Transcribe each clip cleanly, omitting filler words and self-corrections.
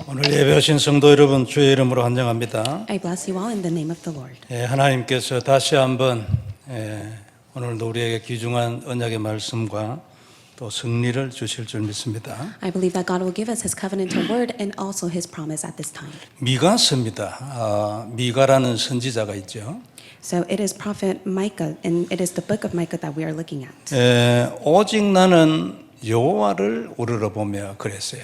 오늘 예배 오신 성도 여러분 주의 이름으로 환영합니다. I bless you all in the name of the Lord. 하나님께서 다시 한번 오늘도 우리에게 귀중한 언약의 말씀과 또 승리를 주실 줄 믿습니다. I believe that God will give us His covenantal word and also His promise at this time. 미가서입니다. 미가라는 선지자가 있죠. So it is Prophet Micah, and it is the book of Micah that we are looking at. 오직 나는 여호와를 우러러보며 그랬어요.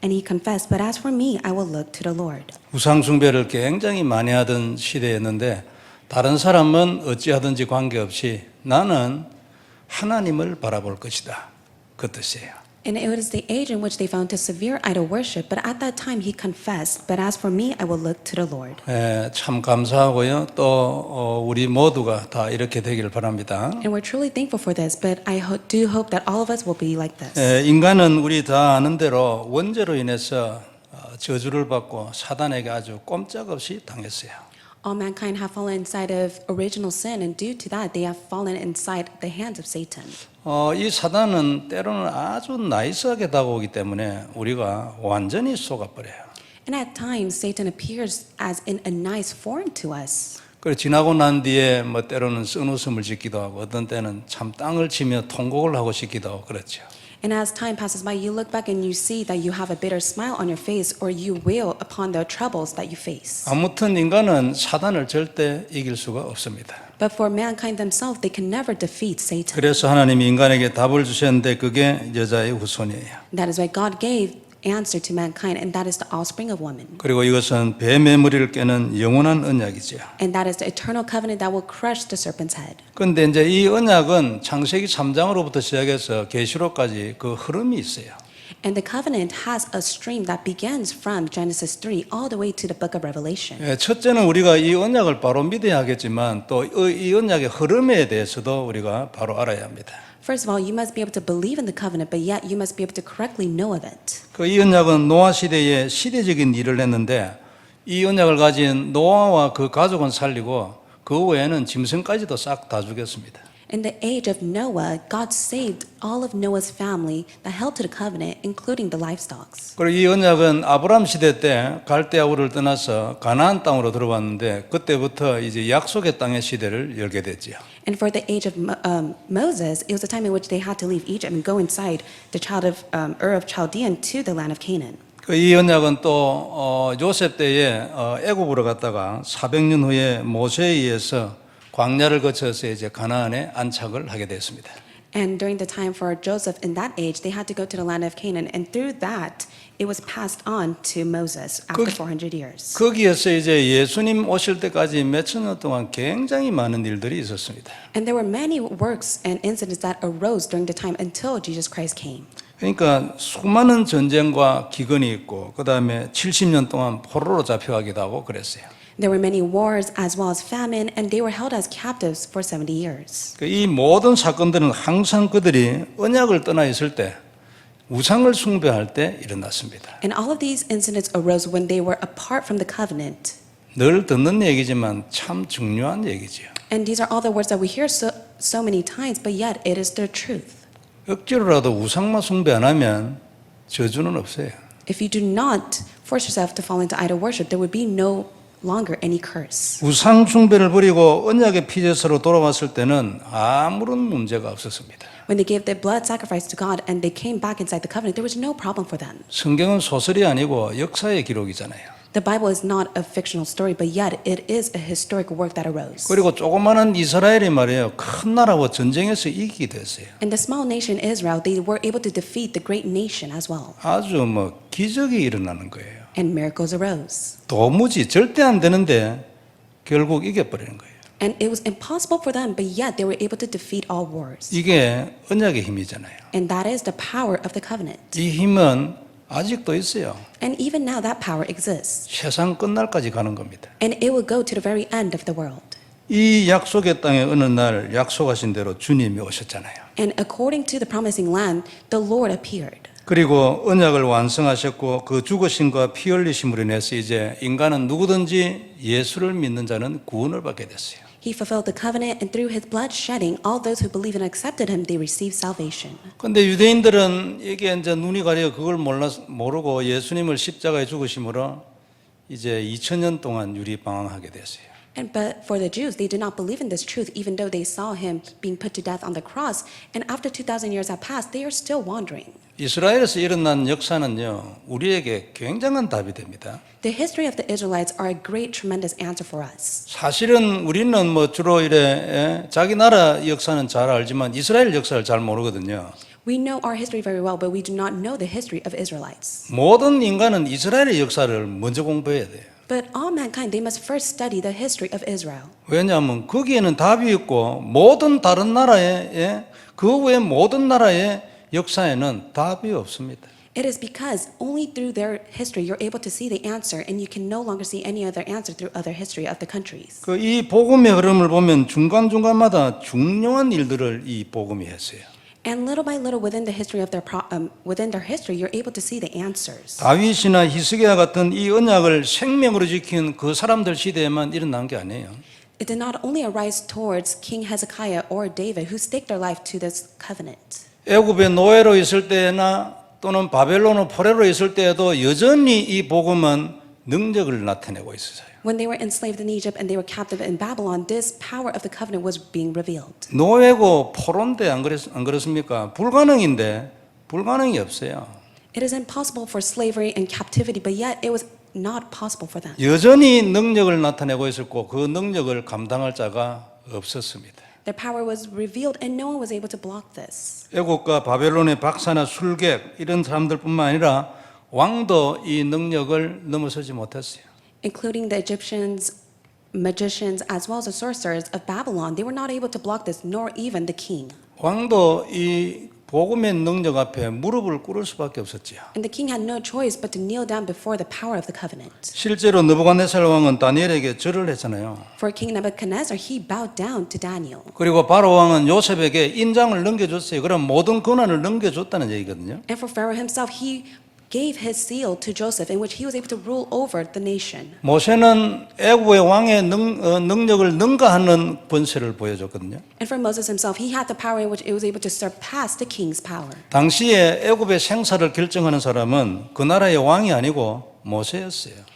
And he confessed, "But as for me, I will look to the Lord." 우상 숭배를 굉장히 많이 하던 시대였는데 다른 사람은 어찌하든지 관계없이 나는 하나님을 바라볼 것이다. 그 뜻이에요. And it was the age in which they found to severe idol worship. But at that time he confessed, "But as for me, I will look to the Lord." 참 감사하고요. 또 우리 모두가 다 이렇게 되기를 바랍니다. And we're truly thankful for this. But I do hope that all of us will be like this. 인간은 우리 다 아는 대로 원죄로 인해서 저주를 받고 사단에게 아주 꼼짝없이 당했어요. All mankind have fallen inside of original sin, and due to that, they have fallen inside the hands of Satan. 이 사단은 때로는 아주 나이스하게 다가오기 때문에 우리가 완전히 속아버려요. And at times, Satan appears as in a nice form to us. 그리고 지나고 난 뒤에 뭐 때로는 쓴웃음을 짓기도 하고 어떤 때는 참 땅을 치며 통곡을 하고 싶기도 하고 그렇죠. And as time passes by, you look back and you see that you have a bitter smile on your face, or you wail upon the troubles that you face. 아무튼 인간은 사단을 절대 이길 수가 없습니다. But for mankind themselves, they can never defeat Satan. 그래서 하나님이 인간에게 답을 주셨는데 그게 여자의 후손이에요. That is why God gave answer to mankind, and that is the offspring of woman. 그리고 이것은 뱀의 머리를 깨는 영원한 언약이죠. And that is the eternal covenant that will crush the serpent's head. 그런데 이제 이 언약은 창세기 3장으로부터 시작해서 계시록까지 그 흐름이 있어요. And the covenant has a stream that begins from Genesis 3 all the way to the book of Revelation. 첫째는 우리가 이 언약을 바로 믿어야 하겠지만 또 이 언약의 흐름에 대해서도 우리가 바로 알아야 합니다. First of all, you must be able to believe in the covenant, but yet you must be able to correctly know of it. 이 언약은 노아 시대에 시대적인 일을 했는데 이 언약을 가진 노아와 그 가족은 살리고 그 외에는 짐승까지도 싹 다 죽였습니다. In the age of Noah, God saved all of Noah's family that held to the covenant, including the livestock. 그리고 이 언약은 아브람 시대 때 갈대아 우를 떠나서 가나안 땅으로 들어왔는데 그때부터 이제 약속의 땅의 시대를 열게 됐지요. And for the age of Moses, it was a time in which they had to leave Egypt and go inside the child of Ur of Chaldean to the land of Canaan. 이 언약은 또 요셉 때에 애굽으로 갔다가 400년 후에 모세에 의해서 광야를 거쳐서 이제 가나안에 안착을 하게 됐습니다. And during the time for Joseph in that age, they had to go to the land of Canaan, and through that, it was passed on to Moses after 400 years. 거기에서 이제 예수님 오실 때까지 몇천 년 동안 굉장히 많은 일들이 있었습니다. And there were many works and incidents that arose during the time until Jesus Christ came. 그러니까 수많은 전쟁과 기근이 있고 그 다음에 70년 동안 포로로 잡혀가기도 하고 그랬어요. There were many wars as well as famine, and they were held as captives for 70 years. 이 모든 사건들은 항상 그들이 언약을 떠나 있을 때 우상을 숭배할 때 일어났습니다. And all of these incidents arose when they were apart from the covenant. 늘 듣는 얘기지만 참 중요한 얘기지요. And these are all the words that we hear so many times, but yet it is the truth. 억지로라도 우상만 숭배 안 하면 저주는 없어요. If you do not force yourself to fall into idol worship, there would be no longer any curse. 우상 숭배를 버리고 언약의 피제사로 돌아왔을 때는 아무런 문제가 없었습니다. When they gave their blood sacrifice to God and they came back inside the covenant, there was no problem for them. 성경은 소설이 아니고 역사의 기록이잖아요. The Bible is not a fictional story, but yet it is a historic work that arose. 그리고 조그마한 이스라엘이 말이에요. 큰 나라와 전쟁에서 이기게 됐어요. And the small nation Israel, they were able to defeat the great nation as well. 아주 기적이 일어나는 거예요. And miracles arose. 도무지 절대 안 되는데 결국 이겨버리는 거예요. And it was impossible for them, but yet they were able to defeat all wars. 이게 언약의 힘이잖아요. And that is the power of the covenant. 이 힘은 아직도 있어요. And even now that power exists. 세상 끝날까지 가는 겁니다. And it will go to the very end of the world. 이 약속의 땅에 어느 날 약속하신 대로 주님이 오셨잖아요. And according to the promising land, the Lord appeared. 그리고 언약을 완성하셨고 그 죽으심과 피 흘리심으로 인해서 이제 인간은 누구든지 예수를 믿는 자는 구원을 받게 됐어요. He fulfilled the covenant, and through his blood shedding, all those who believe and accepted him, they receive salvation. 근데 유대인들은 이게 이제 눈이 가려 그걸 모르고 예수님을 십자가에 죽으심으로 이제 2000년 동안 유리방황하게 됐어요. But for the Jews, they did not believe in this truth, even though they saw him being put to death on the cross. And after 2,000 years have passed, they are still wandering. 이스라엘에서 일어난 역사는요, 우리에게 굉장한 답이 됩니다. The history of the Israelites are a great, tremendous answer for us. 사실은 우리는 뭐 주로 자기 나라 역사는 잘 알지만 이스라엘 역사를 잘 모르거든요. We know our history very well, but we do not know the history of Israelites. 모든 인간은 이스라엘의 역사를 먼저 공부해야 돼요. But all mankind, they must first study the history of Israel. 왜냐하면 거기에는 답이 있고 모든 다른 나라의 그 외 모든 나라의 역사에는 답이 없습니다. It is because only through their history you're able to see the answer, and you can no longer see any other answer through other history of the countries. 이 복음의 흐름을 보면 중간중간마다 중요한 일들을 이 복음이 했어요. And little by little within the history of within their history, you're able to see the answers. 다윗이나 히스기야 같은 이 언약을 생명으로 지킨 그 사람들 시대에만 일어난 게 아니에요. It did not only arise towards King Hezekiah or David, who staked their life to this covenant. 애굽의 노예로 있을 때나 또는 바벨론 포로로 있을 때에도 여전히 이 복음은 능력을 나타내고 있었어요. When they were enslaved in Egypt and they were captive in Babylon, this power of the covenant was being revealed. 노예고 포로인데 안 그렇습니까? 불가능이 없어요. It is impossible for slavery and captivity, but yet it was not possible for them. 여전히 능력을 나타내고 있었고 그 능력을 감당할 자가 없었습니다. Their power was revealed and no one was able to block this. 애국과 바벨론의 박사나 술객 이런 사람들뿐만 아니라 왕도 이 능력을 넘어서지 못했어요. Including the Egyptians, magicians, as well as the sorcerers of Babylon, they were not able to block this, nor even the king. 왕도 이 복음의 능력 앞에 무릎을 꿇을 수밖에 없었지요. And the king had no choice but to kneel down before the power of the covenant. 실제로 느부갓네살 왕은 다니엘에게 절을 했잖아요. For King Nebuchadnezzar, he bowed down to Daniel. 그리고 바로 왕은 요셉에게 인장을 넘겨줬어요. 그럼 모든 권한을 넘겨줬다는 얘기거든요. And for Pharaoh himself, he gave his seal to Joseph, in which he was able to rule over the nation. 모세는 애굽의 왕의 능력을 능가하는 권세를 보여줬거든요. And for Moses himself, he had the power in which it was able to surpass the king's power. 당시에 애굽의 생사를 결정하는 사람은 그 나라의 왕이 아니고 모세였어요.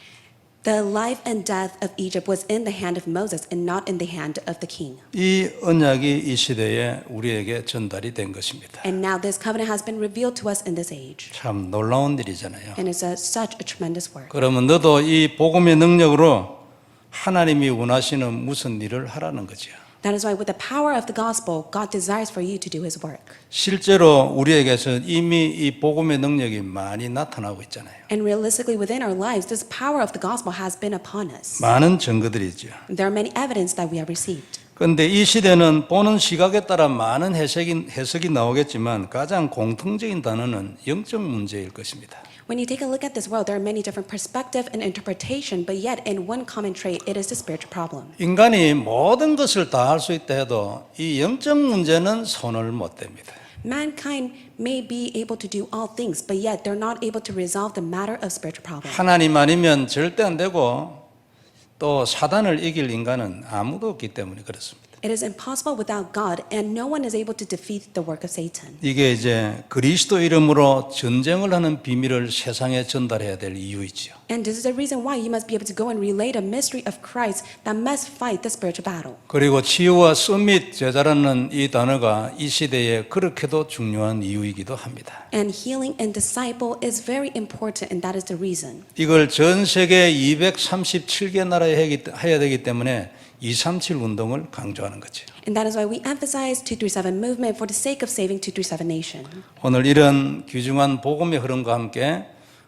The life and death of Egypt was in the hand of Moses and not in the hand of the king. 이 언약이 이 시대에 우리에게 전달이 된 것입니다. And now this covenant has been revealed to us in this age. 참 놀라운 일이잖아요. And it's such a tremendous work. 그러면 너도 이 복음의 능력으로 하나님이 원하시는 무슨 일을 하라는 거죠. That is why with the power of the gospel, God desires for you to do his work. 실제로 우리에게서 이미 이 복음의 능력이 많이 나타나고 있잖아요. And realistically within our lives, this power of the gospel has been upon us. 많은 증거들이죠. There are many evidence that we have received. 그런데 이 시대는 보는 시각에 따라 많은 해석이 나오겠지만 가장 공통적인 단어는 영적 문제일 것입니다. When you take a look at this world, there are many different perspective and interpretation, but yet in one common trait, it is the spiritual problem. 인간이 모든 것을 다 할 수 있다 해도 이 영적 문제는 손을 못 댑니다. Mankind may be able to do all things, but yet they're not able to resolve the matter of spiritual problem. 하나님 아니면 절대 안 되고 또 사단을 이길 인간은 아무도 없기 때문에 그렇습니다. It is impossible without God, and no one is able to defeat the work of Satan. 이게 이제 그리스도 이름으로 전쟁을 하는 비밀을 세상에 전달해야 될 이유이죠. And this is the reason why you must be able to go and relay the mystery of Christ that must fight the spiritual battle. 그리고 치유와 서밋 제자라는 이 단어가 이 시대에 그렇게도 중요한 이유이기도 합니다. And healing and disciple is very important, and that is the reason. 이걸 전 세계 237개 나라에 해야 되기 때문에 237 운동을 강조하는 거죠. And that is why we emphasize 237 movement for the sake of saving 237 nation. 오늘 이런 귀중한 복음의 흐름과 함께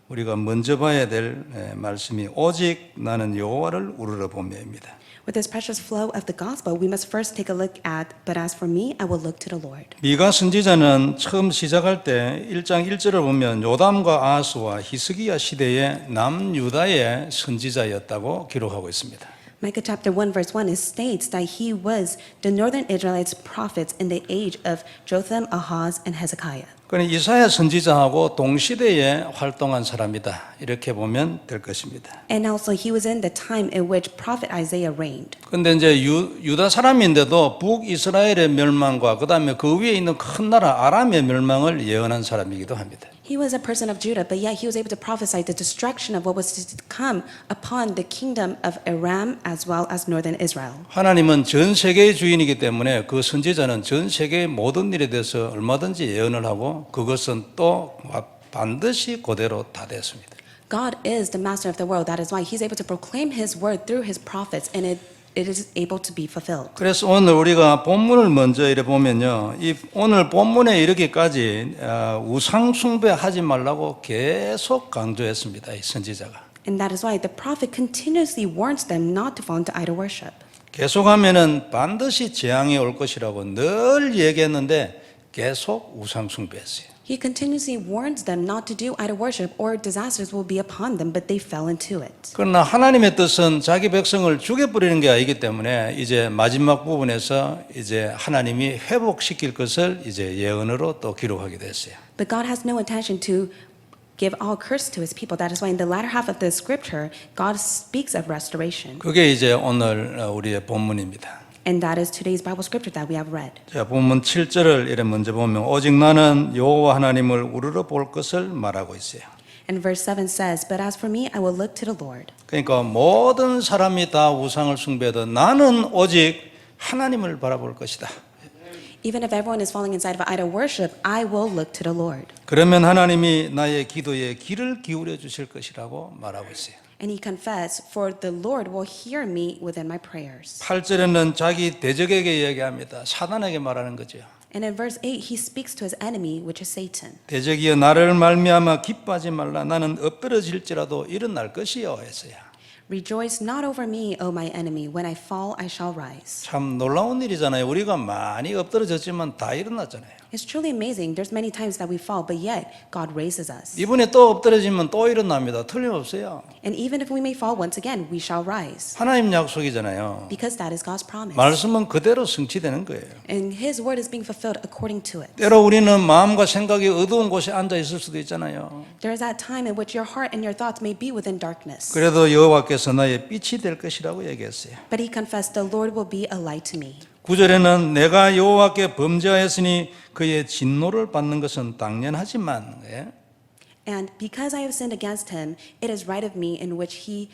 우리가 먼저 봐야 될 말씀이 오직 나는 여호와를 우러러보며입니다. With this precious flow of the gospel, we must first take a look at, but as for me, I will look to the Lord. 미가 선지자는 처음 시작할 때 1장 1절을 보면 요담과 아하스와 히스기야 시대의 남유다의 선지자였다고 기록하고 있습니다. Micah chapter 1 verse 1 states that he was the northern Israelites' prophets in the age of Jotham, Ahaz, and Hezekiah. 그러니 이사야 선지자하고 동시대에 활동한 사람이다. 이렇게 보면 될 것입니다. And also he was in the time in which prophet Isaiah reigned. 근데 이제 유다 사람인데도 북이스라엘의 멸망과 그다음에 그 위에 있는 큰 나라 아람의 멸망을 예언한 사람이기도 합니다. He was a person of Judah, but yet he was able to prophesy the destruction of what was to come upon the kingdom of Aram as well as northern Israel. 하나님은 전 세계의 주인이기 때문에 그 선지자는 전 세계의 모든 일에 대해서 얼마든지 예언을 하고 그것은 또 반드시 그대로 다 됐습니다. God is the master of the world. That is why he's able to proclaim his word through his prophets, and it is able to be fulfilled. 그래서 오늘 우리가 본문을 먼저 이래 보면요, 이 오늘 본문에 이르기까지 우상 숭배하지 말라고 계속 강조했습니다. 이 선지자가. And that is why the prophet continuously warns them not to fall into idol worship. 계속하면은 반드시 재앙이 올 것이라고 늘 얘기했는데 계속 우상 숭배했어요. He continuously warns them not to do idol worship or disasters will be upon them, but they fell into it. 그러나 하나님의 뜻은 자기 백성을 죽여버리는 게 아니기 때문에 이제 마지막 부분에서 이제 하나님이 회복시킬 것을 이제 예언으로 또 기록하게 됐어요. But God has no intention to give all curse to his people. That is why in the latter half of the scripture, God speaks of restoration. 그게 이제 오늘 우리의 본문입니다. And that is today's Bible scripture that we have read. 자, 본문 7절을 이래 먼저 보면 오직 나는 여호와 하나님을 우러러 볼 것을 말하고 있어요. And verse 7 says, "But as for me, I will look to the Lord." 그러니까 모든 사람이 다 우상을 숭배하던 나는 오직 하나님을 바라볼 것이다. Even if everyone is falling inside of idol worship, I will look to the Lord. 그러면 하나님이 나의 기도에 귀를 기울여 주실 것이라고 말하고 있어요. And he confessed, "For the Lord will hear me within my prayers." 8절에는 자기 대적에게 얘기합니다. 사단에게 말하는 거죠. And in verse 8, he speaks to his enemy, which is Satan. 대적이여 나를 말미암아 기뻐하지 말라. 나는 엎드러질지라도 일어날 것이요 했어요. Rejoice not over me, O my enemy. When I fall, I shall rise. 참 놀라운 일이잖아요. 우리가 많이 엎드러졌지만 다 일어났잖아요. It's truly amazing. There's many times that we fall, but yet God raises us. 이번에 또 엎드러지면 또 일어납니다. 틀림없어요. And even if we may fall once again, we shall rise. 하나님 약속이잖아요. Because that is God's promise. 말씀은 그대로 성취되는 거예요. And his word is being fulfilled according to it. 때로 우리는 마음과 생각이 어두운 곳에 앉아 있을 수도 있잖아요. There is that time in which your heart and your thoughts may be within darkness. 그래도 여호와께서 나의 빛이 될 것이라고 얘기했어요. But he confessed, "The Lord will be a light to me." 9절에는 내가 여호와께 범죄하였으니 그의 진노를 받는 것은 당연하지만 And because I have sinned against him, it is right of me in which he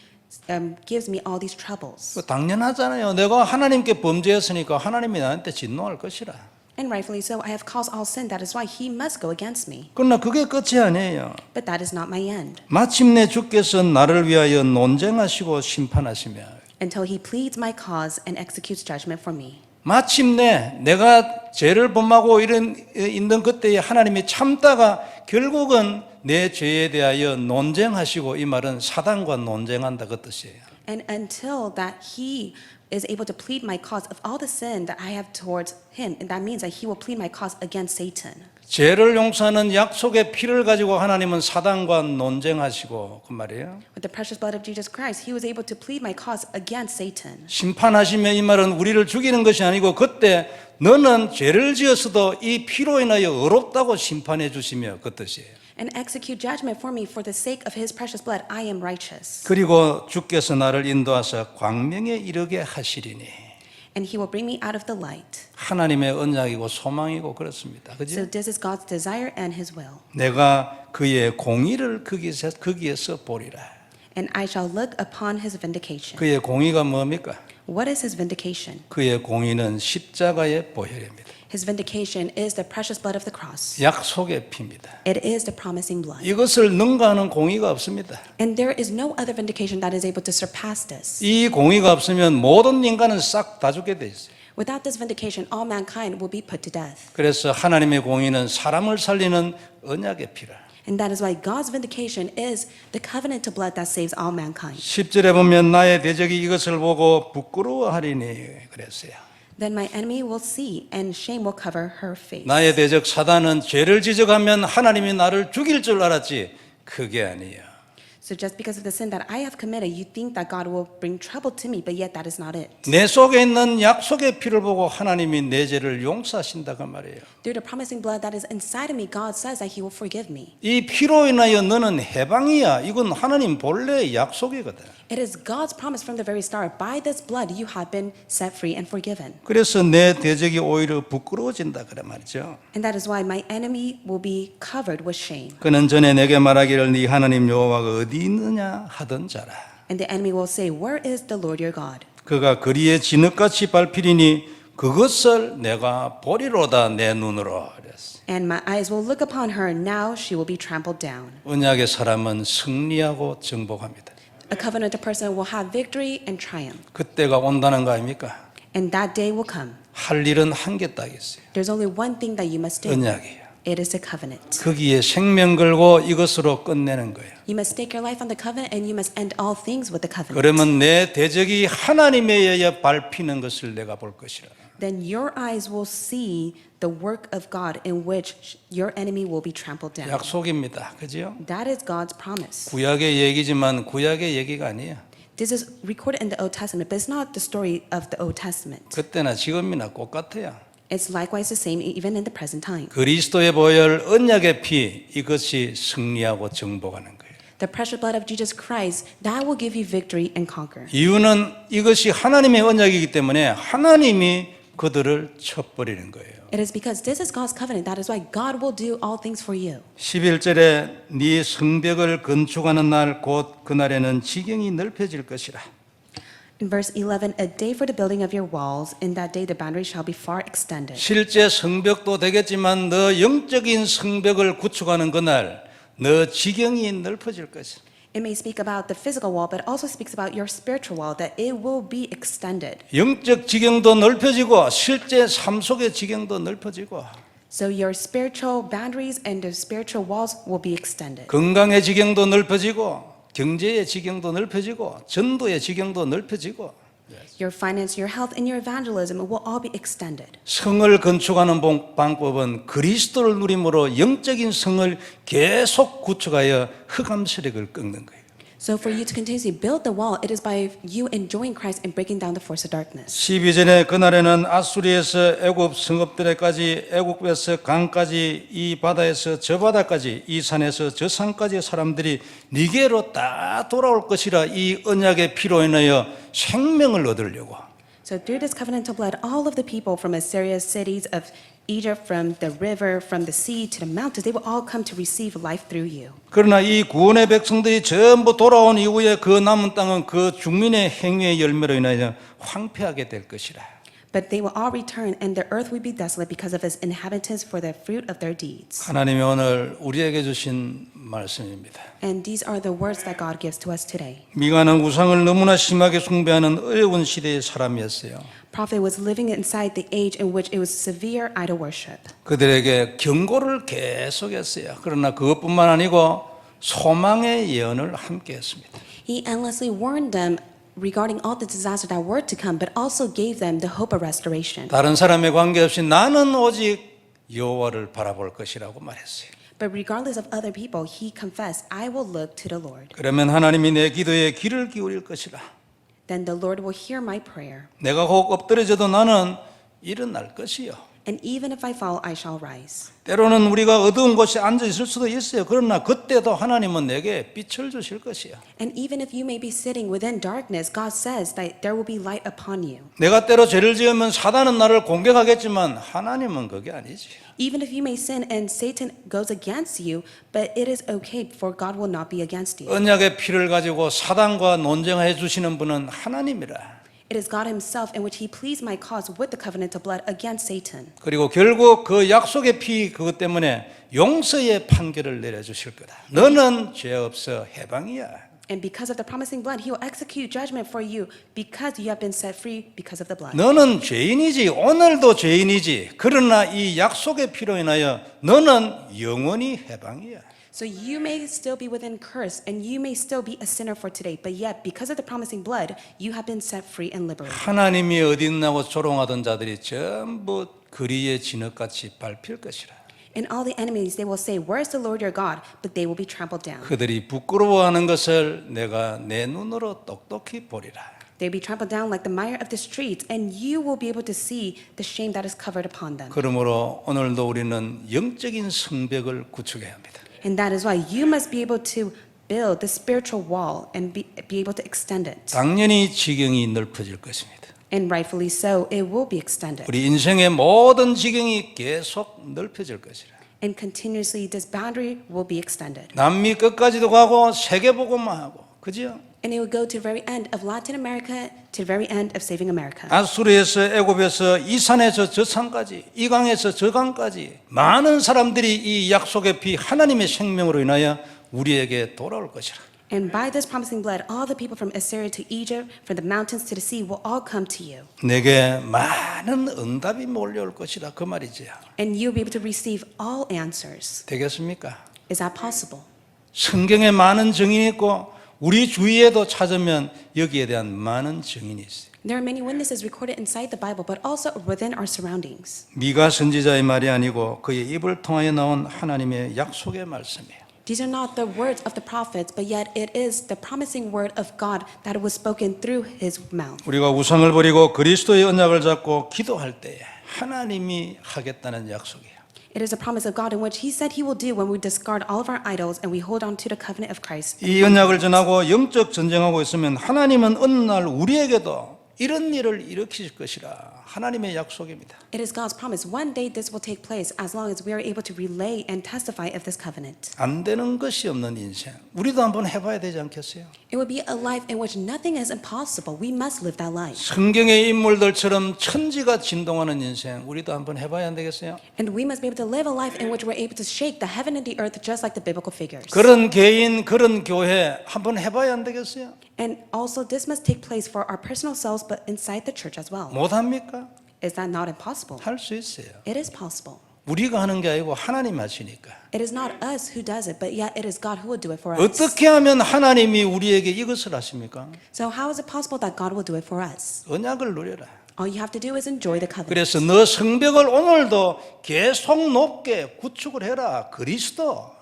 gives me all these troubles. 당연하잖아요. 내가 하나님께 범죄했으니까 하나님이 나한테 진노할 것이라. And rightfully so, I have caused all sin. That is why he must go against me. 그러나 그게 끝이 아니에요. But that is not my end. 마침내 주께서 나를 위하여 논쟁하시고 심판하시며 Until he pleads my cause and executes judgment for me. 마침내 내가 죄를 범하고 있는 그때에 하나님이 참다가 결국은 내 죄에 대하여 논쟁하시고 이 말은 사단과 논쟁한다 그 뜻이에요. And until that he is able to plead my cause of all the sin that I have towards him, and that means that he will plead my cause against Satan. 죄를 용서하는 약속의 피를 가지고 하나님은 사단과 논쟁하시고 그 말이에요. With the precious blood of Jesus Christ, he was able to plead my cause against Satan. 심판하시며 이 말은 우리를 죽이는 것이 아니고 그때 너는 죄를 지었어도 이 피로 인하여 의롭다고 심판해 주시며 그 뜻이에요. And execute judgment for me for the sake of his precious blood. I am righteous. 그리고 주께서 나를 인도하사 광명에 이르게 하시리니 And he will bring me out of the light. 하나님의 언약이고 소망이고 그렇습니다. So 그죠? this is God's desire and his will. 내가 그의 공의를 거기에서 보리라. And I shall look upon his vindication. 그의 공의가 뭡니까? What is his vindication? 그의 공의는 십자가의 보혈입니다. His vindication is the precious blood of the cross. 약속의 피입니다. It is the promising blood. 이것을 능가하는 공의가 없습니다. And there is no other vindication that is able to surpass this. 이 공의가 없으면 모든 인간은 싹 다 죽게 돼 있어요. Without this vindication, all mankind will be put to death. 그래서 하나님의 공의는 사람을 살리는 언약의 피라. And that is why God's vindication is the covenantal blood that saves all mankind. 10절에 보면 나의 대적이 이것을 보고 부끄러워하리니 그랬어요. Then my enemy will see, and shame will cover her face. 나의 대적 사단은 죄를 지적하면 하나님이 나를 죽일 줄 알았지 그게 아니에요. So just because of the sin that I have committed, you think that God will bring trouble to me, but yet that is not it. 내 속에 있는 약속의 피를 보고 하나님이 내 죄를 용서하신다 그 말이에요. Through the promising blood that is inside of me, God says that He will forgive me. 이 피로 인하여 너는 해방이야. 이건 하나님 본래의 약속이거든. It is God's promise from the very start. By this blood, you have been set free and forgiven. 그래서 내 대적이 오히려 부끄러워진다 그래 말이죠. And that is why my enemy will be covered with shame. 그는 전에 내게 말하기를 네 하나님 여호와가 어디 있느냐 하던 자라. And the enemy will say, "Where is the Lord your God?" 그가 거리에 진흙같이 밟히리니 그것을 내가 보리로다 내 눈으로. 그랬어. And my eyes will look upon her. Now she will be trampled down. 언약의 사람은 승리하고 정복합니다. A covenanted person will have victory and triumph. 그때가 온다는 거 아닙니까? And that day will come. 할 일은 한 개 딱 있어요. There's only one thing that you must do. 언약이에요. It is a covenant. 거기에 생명 걸고 이것으로 끝내는 거예요. You must stake your life on the covenant and you must end all things with the covenant. 그러면 내 대적이 하나님에 의해 밟히는 것을 내가 볼 것이라. Then your eyes will see the work of God in which your enemy will be trampled down. 약속입니다. 그죠? That is God's promise. 구약의 얘기지만 구약의 얘기가 아니에요. This is recorded in the Old Testament, but it's not the story of the Old Testament. 그때나 지금이나 똑같아요. It's likewise the same even in the present time. 그리스도의 보혈 언약의 피 이것이 승리하고 정복하는 거예요. The precious blood of Jesus Christ, that will give you victory and conquer. 이유는 이것이 하나님의 언약이기 때문에 하나님이 그들을 쳐버리는 거예요. It is because this is God's covenant. That is why God will do all things for you. 11절에 네 성벽을 건축하는 날 곧 그날에는 지경이 넓혀질 것이라. In verse 11, a day for the building of your walls, in that day the boundary shall be far extended. 실제 성벽도 되겠지만 너 영적인 성벽을 구축하는 그날 너 지경이 넓어질 것이라. It may speak about the physical wall, but also speaks about your spiritual wall, that it will be extended. 영적 지경도 넓혀지고 실제 삶 속의 지경도 넓어지고 So your spiritual boundaries and the spiritual walls will be extended. 건강의 지경도 넓어지고 경제의 지경도 넓어지고 전도의 지경도 넓어지고 Your finance, your health, and your evangelism will all be extended. 성을 건축하는 방법은 그리스도를 누림으로 영적인 성을 계속 구축하여 흑암 세력을 꺾는 거예요. So for you to continuously build the wall, it is by you enjoying Christ and breaking down the force of darkness. 12절에 그날에는 아수리에서 애굽 성읍들에까지 애굽에서 강까지 이 바다에서 저 바다까지 이 산에서 저 산까지의 사람들이 니게로 다 돌아올 것이라. 이 언약의 피로 인하여 생명을 얻으려고. So through this covenantal blood, all of the people from Assyria's cities of Egypt, from the river, from the sea to the mountains, they will all come to receive life through you. 그러나 이 구원의 백성들이 전부 돌아온 이후에 그 남은 땅은 그 중민의 행위의 열매로 인하여 황폐하게 될 것이라. But they will all return, and the earth will be desolate because of its inhabitants for the fruit of their deeds. 하나님이 오늘 우리에게 주신 말씀입니다. And these are the words that God gives to us today. 미가는 우상을 너무나 심하게 숭배하는 어려운 시대의 사람이었어요. Prophet was living inside the age in which it was severe idol worship. 그들에게 경고를 계속했어요. 그러나 그것뿐만 아니고 소망의 예언을 함께 했습니다. He endlessly warned them regarding all the disaster that were to come, but also gave them the hope of restoration. 다른 사람에 관계없이 나는 오직 여호와를 바라볼 것이라고 말했어요. But regardless of other people, he confessed, I will look to the Lord. 그러면 하나님이 내 기도에 귀를 기울일 것이라. Then the Lord will hear my prayer. 내가 혹 엎드려져도 나는 일어날 것이요. And even if I fall, I shall rise. 때로는 우리가 어두운 곳에 앉아 있을 수도 있어요. 그러나 그때도 하나님은 내게 빛을 주실 것이야. And even if you may be sitting within darkness, God says that there will be light upon you. 내가 때로 죄를 지으면 사단은 나를 공격하겠지만 하나님은 그게 아니지. Even if you may sin and Satan goes against you, but it is okay, for God will not be against you. 언약의 피를 가지고 사단과 논쟁해 주시는 분은 하나님이라. It is God himself in which he pleased my cause with the covenantal blood against Satan. 그리고 결국 그 약속의 피 그것 때문에 용서의 판결을 내려주실 거다. 너는 죄 없어 해방이야. And because of the promising blood, he will execute judgment for you because you have been set free because of the blood. 너는 죄인이지. 오늘도 죄인이지. 그러나 이 약속의 피로 인하여 너는 영원히 해방이야. So you may still be within curse and you may still be a sinner for today, but yet because of the promising blood, you have been set free and liberated. 하나님이 어디 있나고 조롱하던 자들이 전부 거리의 진흙같이 밟힐 것이라. And all the enemies, they will say, where is the Lord your God? But they will be trampled down. 그들이 부끄러워하는 것을 내가 내 눈으로 똑똑히 보리라. They'll be trampled down like the mire of the streets, and you will be able to see the shame that is covered upon them. 그러므로 오늘도 우리는 영적인 성벽을 구축해야 합니다. And that is why you must be able to build the spiritual wall and be able to extend it. 당연히 지경이 넓어질 것입니다. And rightfully so, it will be extended. 우리 인생의 모든 지경이 계속 넓어질 것이라. And continuously, this boundary will be extended. 남미 끝까지도 가고 세계 복음만 하고, 그죠? And it will go to the very end of Latin America, to the very end of saving America. 아수르에서 애굽에서 이 산에서 저 산까지, 이 강에서 저 강까지 많은 사람들이 이 약속의 피 하나님의 생명으로 인하여 우리에게 돌아올 것이라. And by this promising blood, all the people from Assyria to Egypt, from the mountains to the sea, will all come to you. 내게 많은 응답이 몰려올 것이다, 그 말이지. And you'll be able to receive all answers. 되겠습니까? Is that possible? 성경에 많은 증인이 있고 우리 주위에도 찾으면 여기에 대한 많은 증인이 있어요. There are many witnesses recorded inside the Bible, but also within our surroundings. 미가 선지자의 말이 아니고 그의 입을 통하여 나온 하나님의 약속의 말씀이에요. These are not the words of the prophets, but yet it is the promising word of God that was spoken through his mouth. 우리가 우상을 버리고 그리스도의 언약을 잡고 기도할 때에 하나님이 하겠다는 약속이에요. It is a promise of God in which he said he will do when we discard all of our idols and we hold on to the covenant of Christ. 이 언약을 전하고 영적 전쟁하고 있으면 하나님은 어느 날 우리에게도 이런 일을 일으키실 것이라 하나님의 약속입니다. It is God's promise. One day this will take place as long as we are able to relay and testify of this covenant. 안 되는 것이 없는 인생. 우리도 한번 해봐야 되지 않겠어요? It will be a life in which nothing is impossible. We must live that life. 성경의 인물들처럼 천지가 진동하는 인생. 우리도 한번 해봐야 안 되겠어요? And we must be able to live a life in which we're able to shake the heaven and the earth just like the biblical figures. 그런 개인, 그런 교회 한번 해봐야 안 되겠어요? And also this must take place for our personal selves but inside the church as well. 못합니까? Is that not impossible? 할 수 있어요. It is possible. 우리가 하는 게 아니고 하나님 하시니까. It is not us who does it, but yet it is God who will do it for us. 어떻게 하면 하나님이 우리에게 이것을 하십니까? So how is it possible that God will do it for us? 언약을 누려라. All you have to do is enjoy the covenant. 그래서 너 성벽을 오늘도 계속 높게 구축을 해라. 그리스도.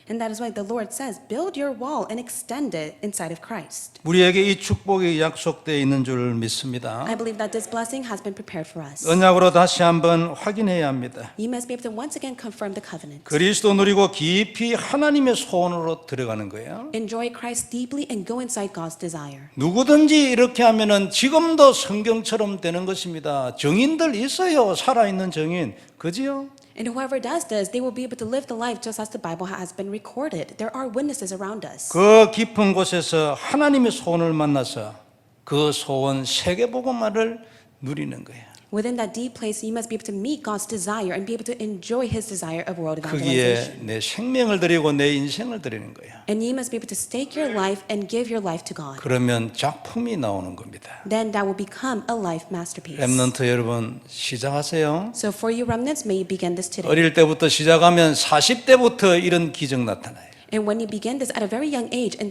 And that is why the Lord says, build your wall and extend it inside of Christ. 우리에게 이 축복이 약속되어 있는 줄 믿습니다. I believe that this blessing has been prepared for us. 언약으로 다시 한번 확인해야 합니다. You must be able to once again confirm the covenant. 그리스도 누리고 깊이 하나님의 소원으로 들어가는 거예요. Enjoy Christ deeply and go inside God's desire. 누구든지 이렇게 하면은 지금도 성경처럼 되는 것입니다. 증인들 있어요. 살아있는 증인. 그지요? And whoever does this, they will be able to live the life just as the Bible has been recorded. There are witnesses around us. 그 깊은 곳에서 하나님의 소원을 만나서 그 소원 세계복음화를 누리는 거예요. Within that deep place, you must be able to meet God's desire and be able to enjoy His desire of world 거기에 evangelization. 내 생명을 드리고 내 인생을 드리는 거예요. And you must be able to stake your life and give your life to God. 그러면 작품이 나오는 겁니다. Then that will become a life masterpiece. 렘넌트 여러분 시작하세요. So for you remnants, may you begin this today. 어릴 때부터 시작하면 40대부터 이런 기적 나타나요. And when you begin this at a very young age, in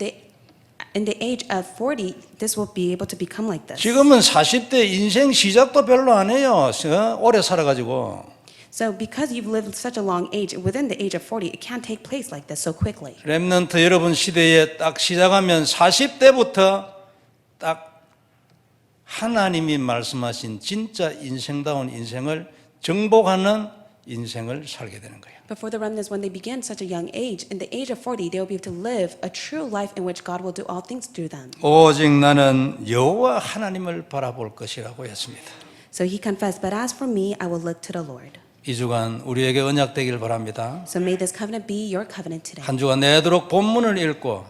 the age of 40, this will be able to become like this. 지금은 40대 인생 시작도 별로 안 해요. 오래 살아가지고. So because you've lived such a long age, within the age of 40, it can't take place like this so quickly. 렘넌트 여러분 시대에 딱 시작하면 40대부터 딱 하나님이 말씀하신 진짜 인생다운 인생을 정복하는 인생을 살게 되는 거예요. But for the remnants, when they begin such a young age, in the age of 40, they will be able to live a true life in which God will do all things through them. 오직 나는 여호와 하나님을 바라볼 것이라고 했습니다. So he confessed, but as for me, I will look to the Lord. 이 주간 우리에게 언약 되길 바랍니다. So may this covenant be your covenant today. 한 주간 내도록 본문을 읽고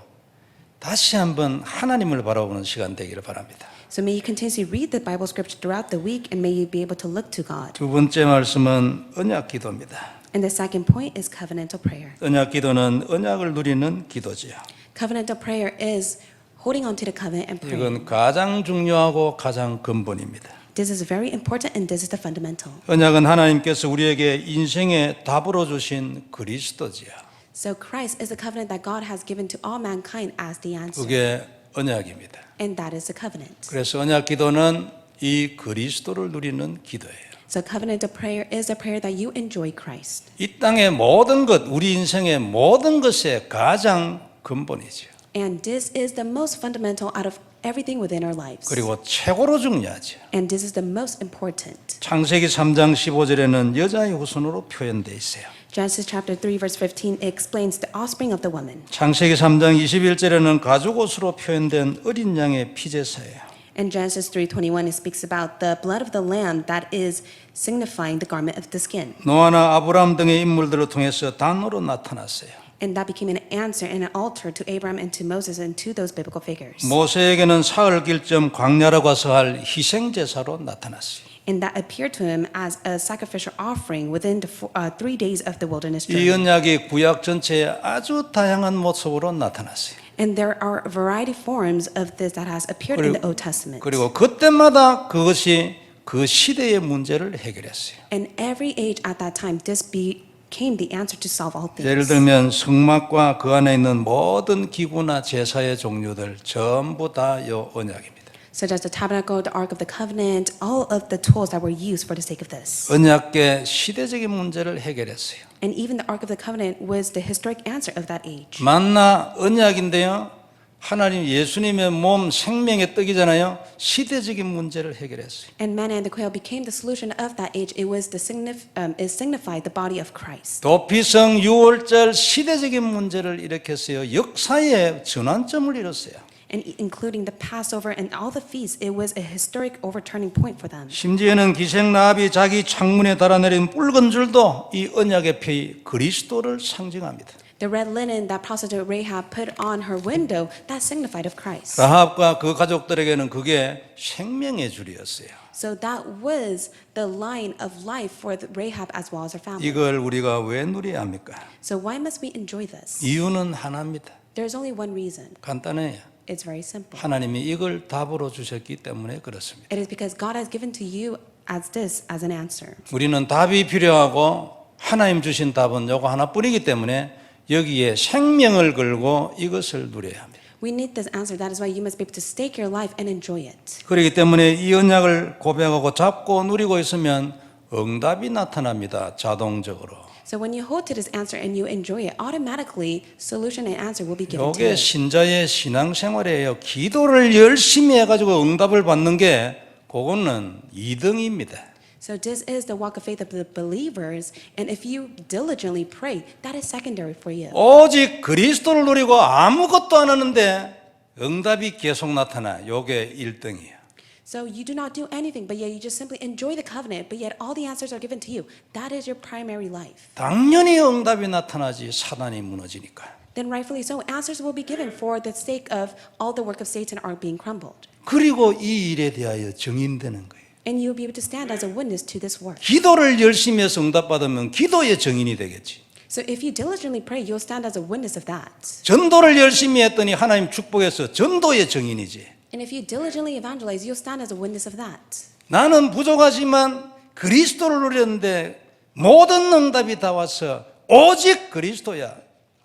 다시 한번 하나님을 바라보는 시간 되기를 바랍니다. So may you continuously read the Bible scripture throughout the week and may you be able to look to God. 두 번째 말씀은 언약 기도입니다. And the second point is covenantal prayer. 언약 기도는 언약을 누리는 기도지요. Covenantal prayer is holding on to the covenant and praying. 이건 가장 중요하고 가장 근본입니다. This is very important and this is the fundamental. 언약은 하나님께서 우리에게 인생의 답으로 주신 그리스도지요. So Christ is the covenant that God has given to all mankind as the answer. 그게 언약입니다. And that is the covenant. 그래서 언약 기도는 이 그리스도를 누리는 기도예요. So covenant of prayer is a prayer that you enjoy Christ. 이 땅의 모든 것, 우리 인생의 모든 것의 가장 근본이죠. And this is the most fundamental out of everything within our lives. 그리고 최고로 중요하죠. And this is the most important. 창세기 3장 15절에는 여자의 후손으로 표현되어 있어요. Genesis chapter 3 verse 15 explains the offspring of the woman. 창세기 3장 21절에는 가죽옷으로 표현된 어린 양의 피제사예요. In Genesis 3:21 it speaks about the blood of the lamb that is signifying the garment of the skin. 노아나 아브라함 등의 인물들을 통해서 단어로 나타났어요. And that became an answer and an altar to Abraham and to Moses and to those biblical figures. 모세에게는 사흘 길점 광야로 가서 할 희생 제사로 나타났어요. And that appeared to him as a sacrificial offering within the 3 days of the wilderness 이 journey. 언약이 구약 전체에 아주 다양한 모습으로 나타났어요. And there are a variety of forms of this that has appeared in the Old Testament. 그리고 그때마다 그것이 그 시대의 문제를 해결했어요. And every age at that time, this became the answer to solve all 예를 things. 들면 성막과 그 안에 있는 모든 기구나 제사의 종류들 전부 다 요 언약입니다. Such as the tabernacle, the ark of the covenant, all of the tools that were used for the sake of this. 언약계 시대적인 문제를 해결했어요. And even the ark of the covenant was the historic answer of that age. 만나 언약인데요. 하나님 예수님의 몸 생명의 떡이잖아요. 시대적인 문제를 해결했어요. And manna and the quail became the solution of that age. It was it signified the body of Christ. 도피성 유월절 시대적인 문제를 일으켰어요. 역사의 전환점을 이뤘어요. And including the Passover and all the feasts, it was a historic overturning point for them. 심지어는 기생나합이 자기 창문에 달아내린 붉은 줄도 이 언약의 표의 그리스도를 상징합니다. The red linen that prostitute Rahab put on her window, that signified of Christ. 라합과 그 가족들에게는 그게 생명의 줄이었어요. So that was the line of life for Rahab as well as her family. 이걸 우리가 왜 누려야 합니까? So why must we enjoy this? 이유는 하나입니다. There's only one reason. 간단해요. It's very simple. 하나님이 이걸 답으로 주셨기 때문에 그렇습니다. It is because God has given to you as this as an answer. 우리는 답이 필요하고 하나님 주신 답은 요거 하나뿐이기 때문에 여기에 생명을 걸고 이것을 누려야 합니다. We need this answer. That is why you must be able to stake your life and enjoy it. 그렇기 때문에 이 언약을 고백하고 잡고 누리고 있으면 응답이 나타납니다. 자동적으로. So when you hold to this answer and you enjoy it, automatically solution and answer will be given to 이게 you. 신자의 신앙생활이에요. 기도를 열심히 해가지고 응답을 받는 게 그거는 2등입니다. So this is the walk of faith of the believers, and if you diligently pray, that is secondary for you. 오직 그리스도를 누리고 아무것도 안 하는데 응답이 계속 나타나. 요게 1등이에요. So you do not do anything, but yet you just simply enjoy the covenant, but yet all the answers are given to you. That is your primary life. 당연히 응답이 나타나지 사단이 무너지니까. Then rightfully so, answers will be given for the sake of all the work of Satan are being crumbled. 그리고 이 일에 대하여 증인되는 거예요. And you will be able to stand as a witness to this work. 기도를 열심히 해서 응답받으면 기도의 증인이 되겠지. So if you diligently pray, you'll stand as a witness of that. 전도를 열심히 했더니 하나님 축복해서 전도의 증인이지. And if you diligently evangelize, you'll stand as a witness of that. 나는 부족하지만 그리스도를 누렸는데 모든 응답이 다 와서 오직 그리스도야.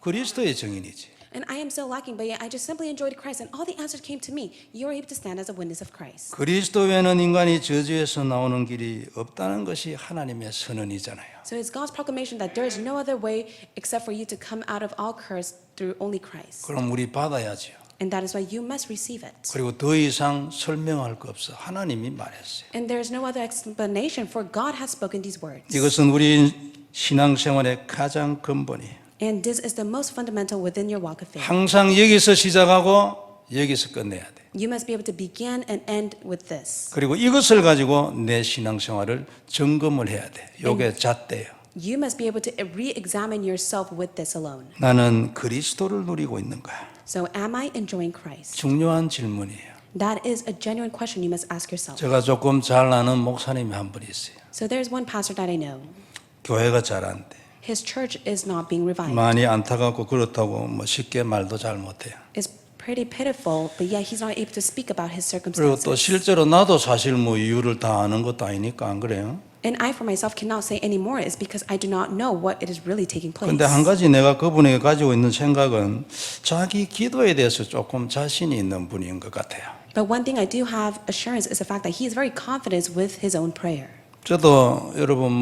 그리스도의 증인이지. And I am so lacking, but yet I just simply enjoyed Christ, and all the answers came to me. You are able to stand as a witness of Christ. 그리스도 외에는 인간이 저주에서 나오는 길이 없다는 것이 하나님의 선언이잖아요. So it's God's proclamation that there is no other way except for you to come out of all curse through only Christ. 그럼 우리 받아야죠. And that is why you must receive it. 그리고 더 이상 설명할 거 없어. 하나님이 말했어요. And there is no other explanation, for God has spoken these words. 이것은 우리 신앙생활의 가장 근본이에요. And this is the most fundamental within your walk of faith. 항상 여기서 시작하고 여기서 끝내야 돼. You must be able to begin and end with this. 그리고 이것을 가지고 내 신앙생활을 점검을 해야 돼. 요게 잣대예요. You must be able to re-examine yourself with this alone. 나는 그리스도를 누리고 있는가? So am I enjoying Christ? 중요한 질문이에요. That is a genuine question you must ask yourself. 제가 조금 잘 아는 목사님이 한 분 있어요. So there's one pastor that I know. 교회가 잘 안 돼. His church is not being revived. 많이 안타깝고 그렇다고 뭐 쉽게 말도 잘 못해요. It's pretty pitiful, but yet he's not able to speak about his 그리고 또 circumstances. 실제로 나도 사실 뭐 이유를 다 아는 것도 아니니까 안 그래요? And I for myself cannot say any more is because I do not know what it is really taking place. 근데 한 가지 내가 그분에게 가지고 있는 생각은 자기 기도에 대해서 조금 자신이 있는 분인 것 같아요. But one thing I do have assurance is the fact that he is very confident with his own prayer. 저도 여러분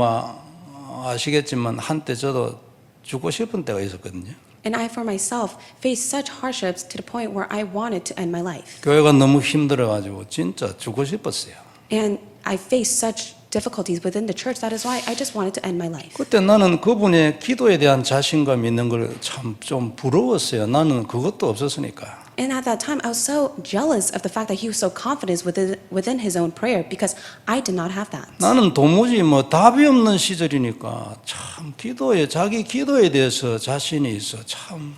아시겠지만 한때 저도 죽고 싶은 때가 있었거든요. And I, for myself, faced such hardships to the point where I wanted to end my life. 교회가 너무 힘들어가지고 진짜 죽고 싶었어요. And I faced such difficulties within the church. That is why I just wanted to end my life. 그때 나는 그분의 기도에 대한 자신감 있는 걸 참 좀 부러웠어요. 나는 그것도 없었으니까. And at that time, I was so jealous of the fact that he was so confident within his own prayer because I did not have that. 나는 도무지 답이 없는 시절이니까 참 자기 기도에 대해서 자신이 있어 참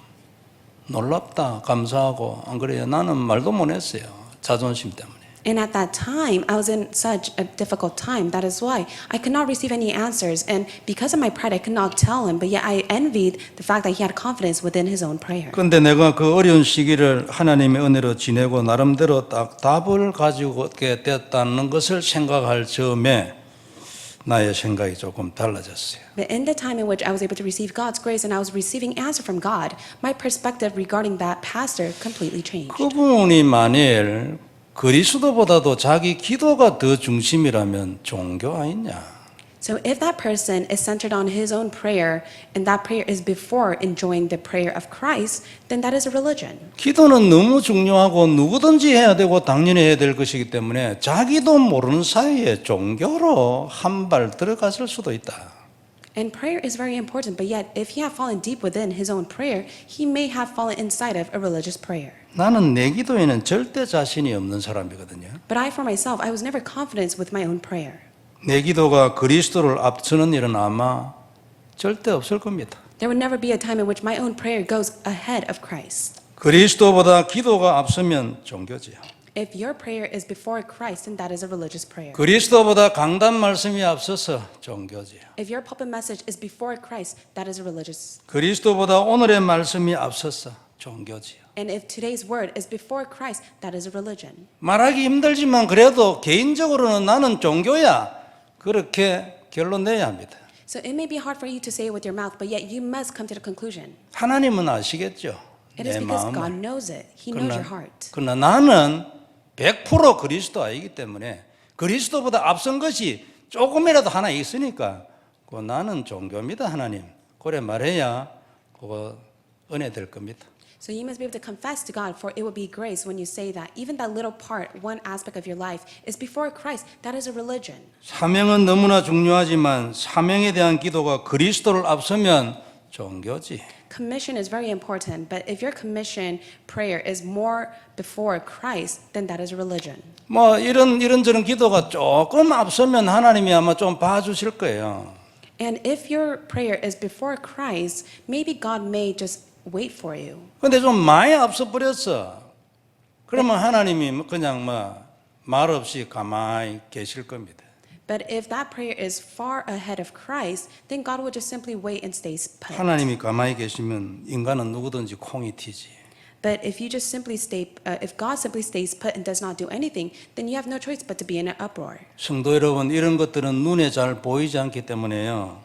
놀랍다, 감사하고 안 그래요? 나는 말도 못 했어요. 자존심 때문에. And at that time, I was in such a difficult time. That is why I could not receive any answers. And because of my pride, I could not tell him. But yet I envied the fact that he had confidence within his own prayer. 그런데 내가 그 어려운 시기를 하나님의 은혜로 지내고 나름대로 딱 답을 가지고 얻게 되었다는 것을 생각할 즈음에 나의 생각이 조금 달라졌어요. But in the time in which I was able to receive God's grace and I was receiving answer from God, my perspective regarding that pastor completely changed. 그분이 만일 그리스도보다도 자기 기도가 더 중심이라면 종교 아니냐? So if that person is centered on his own prayer and that prayer is before enjoying the prayer of Christ, then that is a religion. 기도는 너무 중요하고 누구든지 해야 되고 당연히 해야 될 것이기 때문에 자기도 모르는 사이에 종교로 한 발 들어갔을 수도 있다. And prayer is very important, but yet if he had fallen deep within his own prayer, he may have fallen inside of a religious prayer. 나는 내 기도에는 절대 자신이 없는 사람이거든요. But I, for myself, I was never confident with my own prayer. 내 기도가 그리스도를 앞서는 일은 아마 절대 없을 겁니다. There would never be a time in which my own prayer goes ahead of Christ. 그리스도보다 기도가 앞서면 종교지요. If your prayer is before Christ, then that is a religious prayer. 그리스도보다 강단 말씀이 앞서서 종교지요. If your pulpit message is before Christ, that is a religious. 그리스도보다 오늘의 말씀이 앞서서 종교지요. And if today's word is before Christ, that is a religion. 말하기 힘들지만 그래도 개인적으로는 나는 종교야. 그렇게 결론 내야 합니다. So it may be hard for you to say it with your mouth, but yet you must come to the conclusion. 하나님은 아시겠죠? It is 내 because God 마음을. knows it. He knows your heart. 그러나 나는 100% 그리스도 아이기 때문에 그리스도보다 앞선 것이 조금이라도 하나 있으니까 나는 종교입니다, 하나님. 그래 말해야 그거 은혜 될 겁니다. So you must be able to confess to God, for it will be grace when you say that. Even that little part, one aspect of your life, is before Christ. That is a religion. 사명은 너무나 중요하지만 사명에 대한 기도가 그리스도를 앞서면 종교지. Commission is very important, but if your commission prayer is more before Christ, then that is a religion. 이런저런 기도가 조금 앞서면 하나님이 아마 좀 봐주실 거예요. And if your prayer is before Christ, maybe God may just wait for you. 근데 좀 많이 앞서 버렸어. 그러면 하나님이 그냥 말 없이 가만히 계실 겁니다. But if that prayer is far ahead of Christ, then God will just simply wait and stay put. 하나님이 가만히 계시면 인간은 누구든지 콩이 튀지. But if you just simply if God simply stays put and does not do anything, then you have no choice but to be in an uproar. 성도 여러분, 이런 것들은 눈에 잘 보이지 않기 때문에요.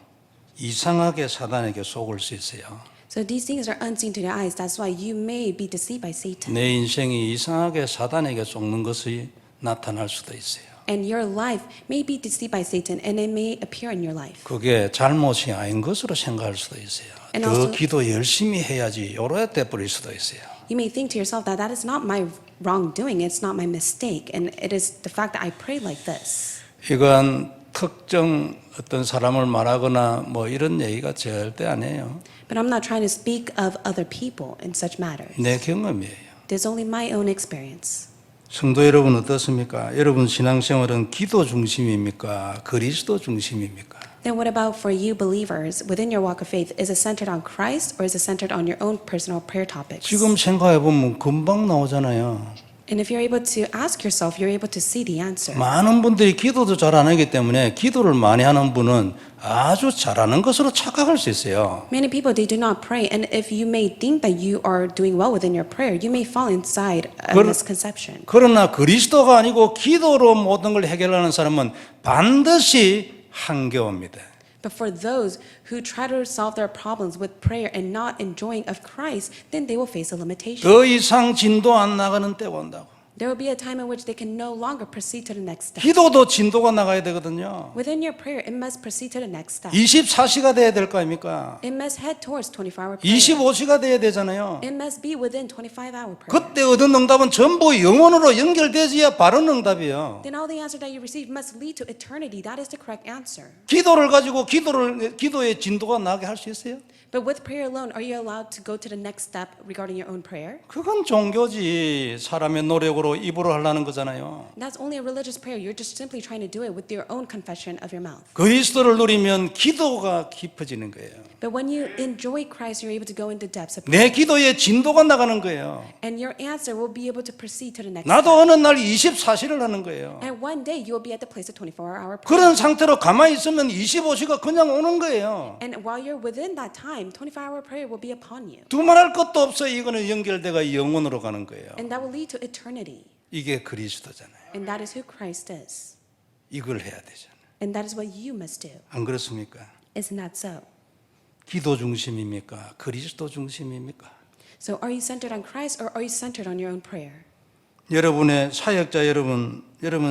이상하게 사단에게 속을 수 있어요. So these things are unseen to the eyes. That's why you may be deceived by Satan. 내 인생이 이상하게 사단에게 속는 것이 나타날 수도 있어요. And your life may be deceived by Satan, and it may appear in your life. 그게 잘못이 아닌 것으로 생각할 수도 있어요. And 더 also- 기도 열심히 해야지 요래 돼버릴 수도 있어요. You may think to yourself that that is not my wrongdoing, it's not my mistake, and it is the fact that I pray like this. 이건 특정 어떤 사람을 말하거나 이런 얘기가 절대 아니에요. But I'm not trying to speak of other people in such matters. 내 경험이에요. There's only my own experience. 성도 여러분 어떻습니까? 여러분 신앙생활은 기도 중심입니까? 그리스도 중심입니까? Then what about for you believers within your walk of faith? Is it centered on Christ or is it centered on your own personal prayer topics? 지금 생각해 보면 금방 나오잖아요. And if you're able to ask yourself, you're able to see the answer. 많은 분들이 기도도 잘 안 하기 때문에 기도를 많이 하는 분은 아주 잘하는 것으로 착각할 수 있어요. Many people, they do not pray, and if you may think that you are doing well within your prayer, you may fall inside a misconception. 그러나 그리스도가 아니고 기도로 모든 걸 해결하는 사람은 반드시 한겨웁니다. But for those who try to solve their problems with prayer and not enjoying of Christ, then they will face a limitation. 더 이상 진도 안 나가는 때가 온다고. There will be a time in which they can no longer proceed to the next step. 기도도 진도가 나가야 되거든요. Within your prayer, it must proceed to the next step. 24시가 돼야 될 거 아닙니까? It must head towards 24-hour prayer. 25시가 돼야 되잖아요. It must be within 25-hour prayer. 그때 얻은 응답은 전부 영혼으로 연결되어야 바른 응답이에요. Then all the answer that you receive must lead to eternity. That is the correct answer. 기도를 가지고 기도의 진도가 나게 할 수 있어요? But with prayer alone, are you allowed to go to the next step regarding your own prayer? 그건 종교지. 사람의 노력으로 입으로 하려는 거잖아요. That's only a religious prayer. You're just simply trying to do it with your own confession of your mouth. 그리스도를 누리면 기도가 깊어지는 거예요. But when you enjoy Christ, you're able to go into depths of 내 prayer. 기도의 진도가 나가는 거예요. And your answer will be able to proceed to the next 나도 step. 어느 날 24시를 하는 거예요. And one day you will be at the place of 24-hour prayer. 그런 상태로 가만히 있으면 25시가 그냥 오는 거예요. And while you're within that time, 24-hour prayer will be upon you. 두말할 것도 없어요. 이거는 연결돼가 영혼으로 가는 거예요. And that will lead to eternity. 이게 그리스도잖아요. And that is who Christ is. 이걸 해야 되잖아요. And that is what you must do. 안 그렇습니까? Isn't that so? 기도 중심입니까? 그리스도 중심입니까? So are you centered on Christ or are you centered on your own prayer? 여러분의 사역자 여러분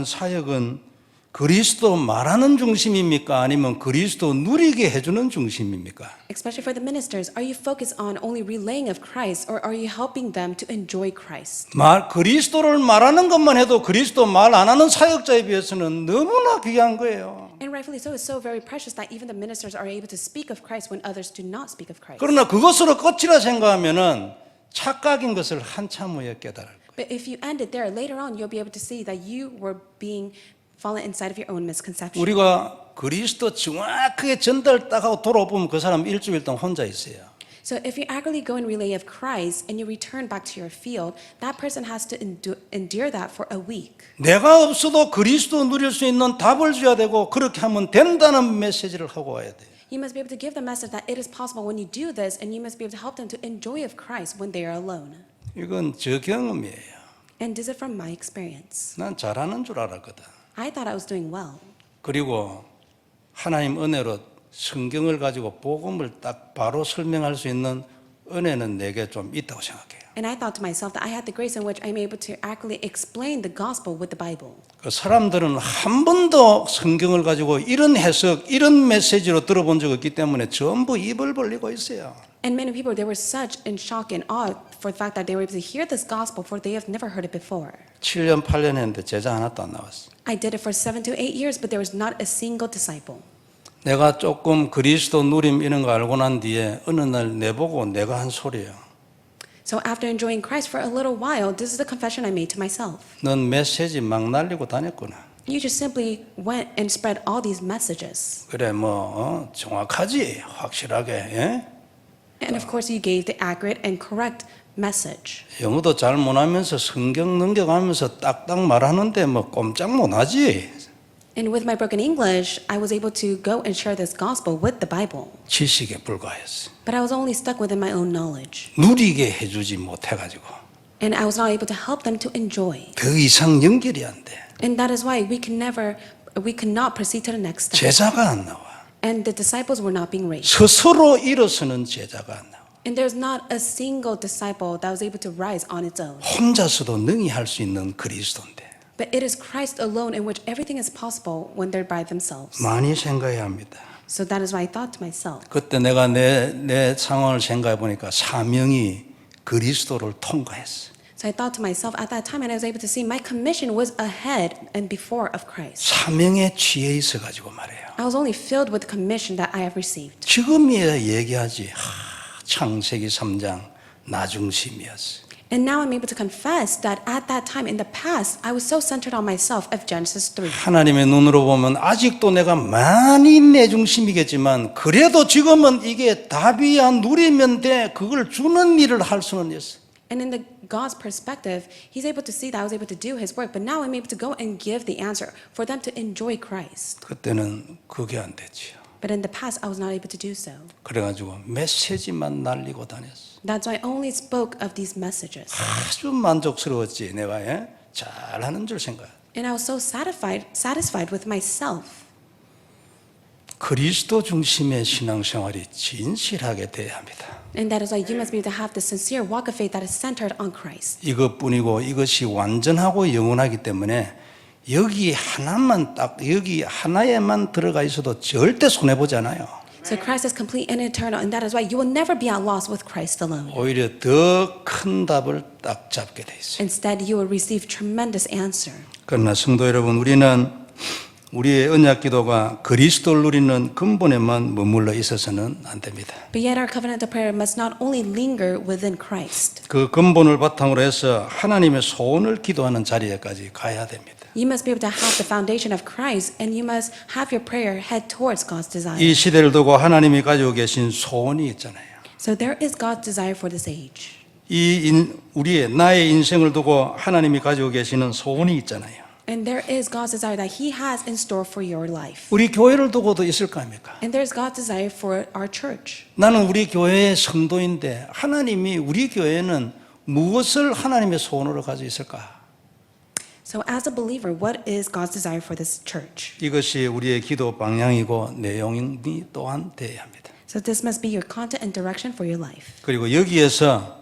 사역은 그리스도 말하는 중심입니까? 아니면 그리스도 누리게 해주는 중심입니까? Especially for the ministers, are you focused on only relaying of Christ or are you helping them to enjoy Christ? 그리스도를 말하는 것만 해도 그리스도 말 안 하는 사역자에 비해서는 너무나 귀한 거예요. And rightfully so, it's so very precious that even the ministers are able to speak of Christ when others do not speak of Christ. 그러나 그것으로 끝이라 생각하면은 착각인 것을 한참 후에 깨달을 거예요. But if you end it there, later on you'll be able to see that you were being fallen inside of your own misconception. 우리가 그리스도 정확하게 전달 딱 하고 돌아보면 그 사람 일주일 동안 혼자 있어요. So if you accurately go and relay of Christ and you return back to your field, that person has to endure that for a week. 내가 없어도 그리스도 누릴 수 있는 답을 줘야 되고 그렇게 하면 된다는 메시지를 하고 와야 돼요. You must be able to give the message that it is possible when you do this, and you must be able to help them to enjoy of Christ when they are alone. 이건 저 경험이에요. And this is from my experience. 난 잘하는 줄 알았거든. I thought I was doing well. 그리고 하나님 은혜로 성경을 가지고 복음을 딱 바로 설명할 수 있는 은혜는 내게 좀 있다고 생각해요. And I thought to myself that I had the grace in which I'm able to accurately explain the gospel with the Bible. 그 사람들은 한 번도 성경을 가지고 이런 해석, 이런 메시지로 들어본 적 없기 때문에 전부 입을 벌리고 있어요. And many people, they were such in shock and awe for the fact that they were able to hear this gospel, for they have never heard it before. 7년, 8년 했는데 제자 하나도 안 나왔어. I did it for 7 to 8 years, but there was not a single disciple. 내가 조금 그리스도 누림 이런 거 알고 난 뒤에 어느 날 내보고 내가 한 소리예요. So after enjoying Christ for a little while, this is the confession I made to myself. 넌 메시지 막 날리고 다녔구나. You just simply went and spread all these messages. 그래 정확하지 확실하게. 예? And of course, you gave the accurate and correct message. 영어도 잘 못하면서 성경 넘겨가면서 딱딱 말하는데 꼼짝 못하지. And with my broken English, I was able to go and share this gospel with the Bible. 지식에 불과했어. But I was only stuck within my own knowledge. 누리게 해주지 못해가지고 And I was not able to help them to enjoy. 더 이상 연결이 안 돼. And that is why we could not proceed to the next step. 제자가 안 나와. And the disciples were not being raised. 스스로 일어서는 제자가 안 나와. And there's not a single disciple that was able to rise on its own. 혼자서도 능히 할 수 있는 그리스도인데 But it is Christ alone in which everything is possible when they're by themselves. 많이 생각해야 합니다. So that is why I thought to myself. 그때 내가 내 상황을 생각해 보니까 사명이 그리스도를 통과했어. So I thought to myself at that time, and I was able to see my commission was ahead and before of Christ. 사명에 취해 있어 가지고 말해요. I was only filled with the commission that I have received. 지금이야 얘기하지. 창세기 3장 나중심이었어. And now I'm able to confess that at that time in the past, I was so centered on myself of Genesis 3. 하나님의 눈으로 보면 아직도 내가 많이 내 중심이겠지만 그래도 지금은 이게 답이야 누리면 돼. 그걸 주는 일을 할 수는 있어. And in the God's perspective, He's able to see that I was able to do His work. But now I'm able to go and give the answer for them to enjoy Christ. 그때는 그게 안 됐지요. But in the past, I was not able to do so. 그래가지고 메시지만 날리고 다녔어. That's why I only spoke of these messages. 아주 만족스러웠지 내가 잘하는 줄 생각. And I was so satisfied with myself. 그리스도 중심의 신앙생활이 진실하게 돼야 합니다. And that is why you must be able to have the sincere walk of faith that is centered on Christ. 이것뿐이고 이것이 완전하고 영원하기 때문에 여기 하나만 딱 여기 하나에만 들어가 있어도 절대 손해 보지 않아요. So Christ is complete and eternal, and that is why you will never be at loss with Christ alone. 오히려 더 큰 답을 딱 잡게 돼 있어요. Instead, you will receive tremendous answer. 그러나 성도 여러분, 우리는 우리의 언약 기도가 그리스도를 누리는 근본에만 머물러 있어서는 안 됩니다. But yet our covenantal prayer must not only linger within Christ. 그 근본을 바탕으로 해서 하나님의 소원을 기도하는 자리에까지 가야 됩니다. You must be able to have the foundation of Christ, and you must have your prayer head towards God's desire. 이 시대를 두고 하나님이 가지고 계신 소원이 있잖아요. So there is God's desire for this age. 우리의 나의 인생을 두고 하나님이 가지고 계시는 소원이 있잖아요. And there is God's desire that He has in store for your life. 우리 교회를 두고도 있을 거 아닙니까? And there's God's desire for our church. 나는 우리 교회의 성도인데 하나님이 우리 교회는 무엇을 하나님의 소원으로 가지고 있을까? So as a believer, what is God's desire for this church? 이것이 우리의 기도 방향이고 내용이 또한 되어야 합니다. So this must be your content and direction for your life. 그리고 여기에서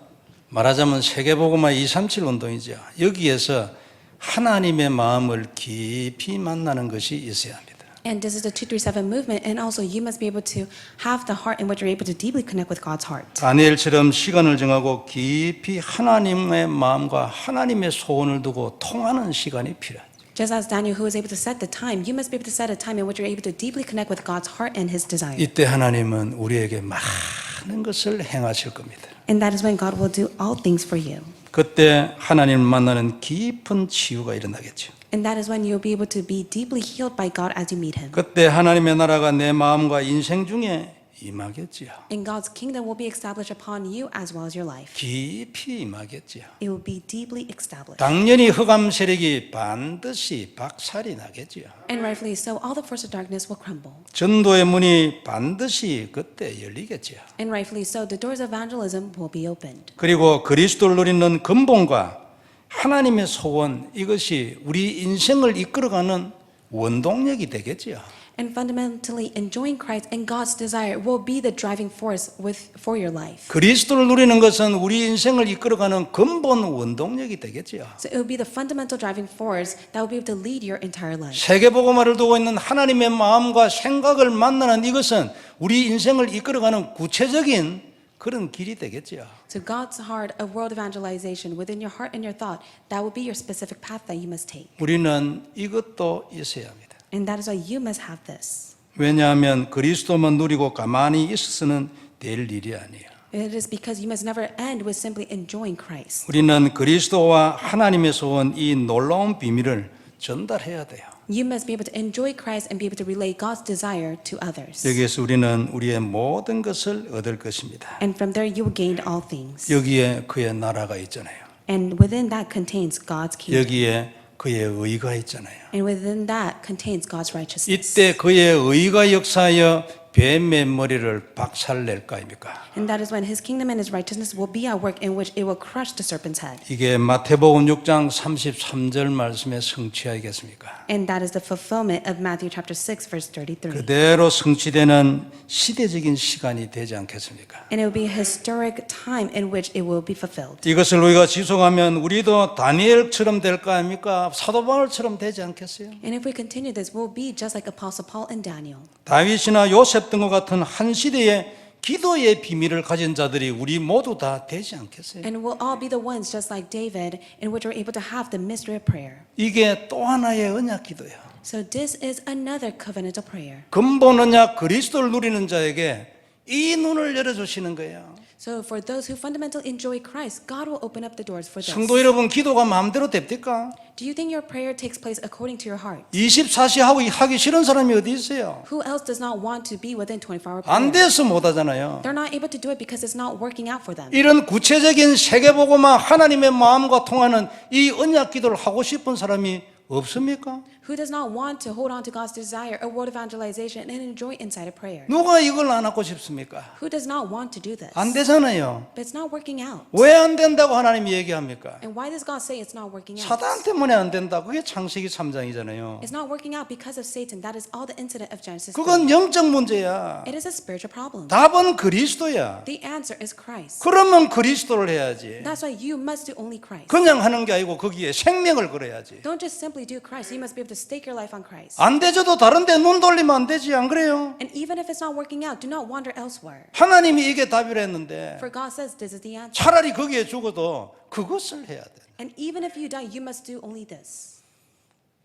말하자면 세계복음화 237 운동이죠. 여기에서 하나님의 마음을 깊이 만나는 것이 있어야 합니다. And this is the 237 movement, and also you must be able to have the heart in which you're able to deeply connect with God's heart. 다니엘처럼 시간을 정하고 깊이 하나님의 마음과 하나님의 소원을 두고 통하는 시간이 필요합니다. Just as Daniel, who was able to set the time, you must be able to set a time in which you're able to deeply connect with God's heart and His desire. 이때 하나님은 우리에게 많은 것을 행하실 겁니다. And that is when God will do all things for you. 그때 하나님을 만나는 깊은 치유가 일어나겠죠. And that is when you'll be able to be deeply healed by God as you meet Him. 그때 하나님의 나라가 내 마음과 인생 중에 임하겠지요. And God's kingdom will be established upon you as well as your life. 깊이 임하겠지요. It will be deeply established. 당연히 흑암 세력이 반드시 박살이 나겠지요. And rightfully so, all the forces of darkness will crumble. 전도의 문이 반드시 그때 열리겠지요. And rightfully so, the doors of evangelism will be opened. 그리고 그리스도를 누리는 근본과 하나님의 소원, 이것이 우리 인생을 이끌어가는 원동력이 되겠지요. And fundamentally, enjoying Christ and God's desire will be the driving force for your life. 그리스도를 누리는 것은 우리 인생을 이끌어가는 근본 원동력이 되겠지요. So it will be the fundamental driving force that will be able to lead your entire life. 세계복음화를 두고 있는 하나님의 마음과 생각을 만나는 이것은 우리 인생을 이끌어가는 구체적인 그런 길이 되겠지요. So God's heart of world evangelization within your heart and your thought, that will be your specific path that you must take. 우리는 이것도 있어야 합니다. And that is why you must have this. 왜냐하면 그리스도만 누리고 가만히 있어서는 될 일이 아니에요. It is because you must never end with simply enjoying Christ. 우리는 그리스도와 하나님의 소원 이 놀라운 비밀을 전달해야 돼요. You must be able to enjoy Christ and be able to relay God's desire to others. 여기에서 우리는 우리의 모든 것을 얻을 것입니다. And from there you will gain all things. 여기에 그의 나라가 있잖아요. And within that contains God's kingdom. 여기에 그의 의가 있잖아요. And within that contains God's righteousness. 이때 그의 의가 역사하여 뱀의 머리를 박살낼 거 아닙니까? And that is when His kingdom and His righteousness will be at work in which it will crush the serpent's head. 이게 마태복음 6장 33절 말씀의 성취하겠습니까? And that is the fulfillment of Matthew chapter 6 verse 33. 그대로 성취되는 시대적인 시간이 되지 않겠습니까? And it will be a historic time in which it will be fulfilled. 이것을 우리가 지속하면 우리도 다니엘처럼 될 거 아닙니까? 사도 바울처럼 되지 않겠어요? And if we continue this, we'll be just like Apostle Paul and Daniel. 다윗이나 요셉 등과 같은 한 시대의 기도의 비밀을 가진 자들이 우리 모두 다 되지 않겠어요? And we'll all be the ones just like David in which we're able to have the mystery of prayer. 이게 또 하나의 언약 기도예요. So this is another covenantal prayer. 근본 언약 그리스도를 누리는 자에게 이 눈을 열어주시는 거예요. So for those who fundamentally enjoy Christ, God will open up the doors for this. 성도 여러분, 기도가 마음대로 됩니까? Do you think your prayer takes place according to your heart? 24시 하기 싫은 사람이 어디 있어요? Who else does not want to be within 24-hour prayer? 안 돼서 못 하잖아요. They're not able to do it because it's not working out for them. 이런 구체적인 세계보고만 하나님의 마음과 통하는 이 언약 기도를 하고 싶은 사람이 없습니까? Who does not want to hold on to God's desire, a word of evangelization, and enjoy inside of prayer? 누가 이걸 안 하고 싶습니까? Who does not want to do this? 안 되잖아요. But it's not working out. 왜 안 된다고 하나님이 얘기합니까? And why does God say it's not working out? 사단 때문에 안 된다. 그게 창세기 3장이잖아요. It's not working out because of Satan. That is all the incident of Genesis 3. 그건 영적 문제야. It is a spiritual problem. 답은 그리스도야. The answer is Christ. 그러면 그리스도를 해야지. That's why you must do only Christ. 그냥 하는 게 아니고 거기에 생명을 걸어야지. Don't just simply do Christ. You must be able to stake your life on Christ. 안 되져도 다른 데 눈 돌리면 안 되지, 안 그래요? And even if it's not working out, do not wander elsewhere. 하나님이 이게 답이라 했는데 For God says this is the answer. 차라리 거기에 죽어도 그것을 해야 돼. And even if you die, you must do only this.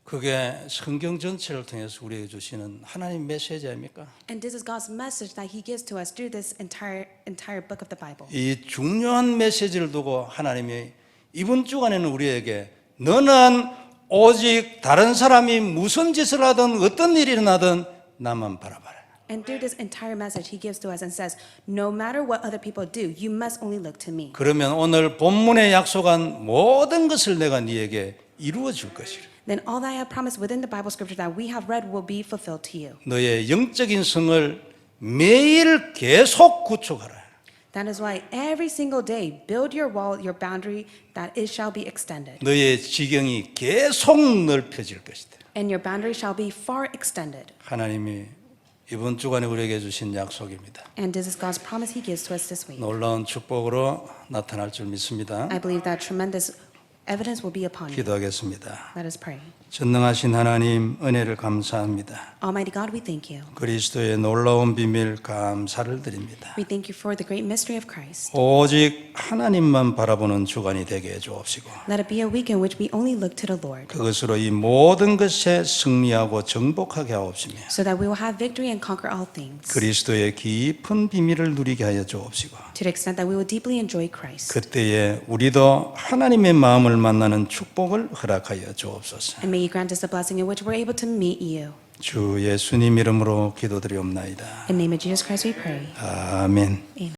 그게 성경 전체를 통해서 우리에게 주시는 하나님 메시지 아닙니까? And this is God's message that He gives to us through this entire book of the Bible. 이 중요한 메시지를 두고 하나님이 이번 주간에는 우리에게 너는 오직 다른 사람이 무슨 짓을 하든 어떤 일이 일어나든 나만 바라봐라. And through this entire message, He gives to us and says, no matter what other people do, you must only look to me. 그러면 오늘 본문에 약속한 모든 것을 내가 네게 이루어 줄 것이라. Then all that I have promised within the Bible scripture that we have read will be fulfilled to you. 너의 영적인 성을 매일 계속 구축하라. That is why every single day, build your wall, your boundary, that it shall be extended. 너의 지경이 계속 넓혀질 것이다. And your boundary shall be far extended. 하나님이 이번 주간에 우리에게 주신 약속입니다. And this is God's promise He gives to us this week. 놀라운 축복으로 나타날 줄 믿습니다. I believe that tremendous evidence will be upon you. 기도하겠습니다. Let us pray. 전능하신 하나님 은혜를 감사합니다. Almighty God, we thank you. 그리스도의 놀라운 비밀 감사를 드립니다. We thank you for the great mystery of Christ. 오직 하나님만 바라보는 주간이 되게 해 주옵시고 Let it be a week in which we only look to the Lord, 그것으로 이 모든 것에 승리하고 정복하게 하옵시며 so that we will have victory and conquer all things. 그리스도의 깊은 비밀을 누리게 하여 주옵시고 To the extent that we will deeply enjoy Christ. 그때에 우리도 하나님의 마음을 만나는 축복을 허락하여 주옵소서. And may you grant us the blessing in which we're able to meet you. 주 예수님 이름으로 기도드리옵나이다. In the name of Jesus Christ we pray. 아멘. Amen.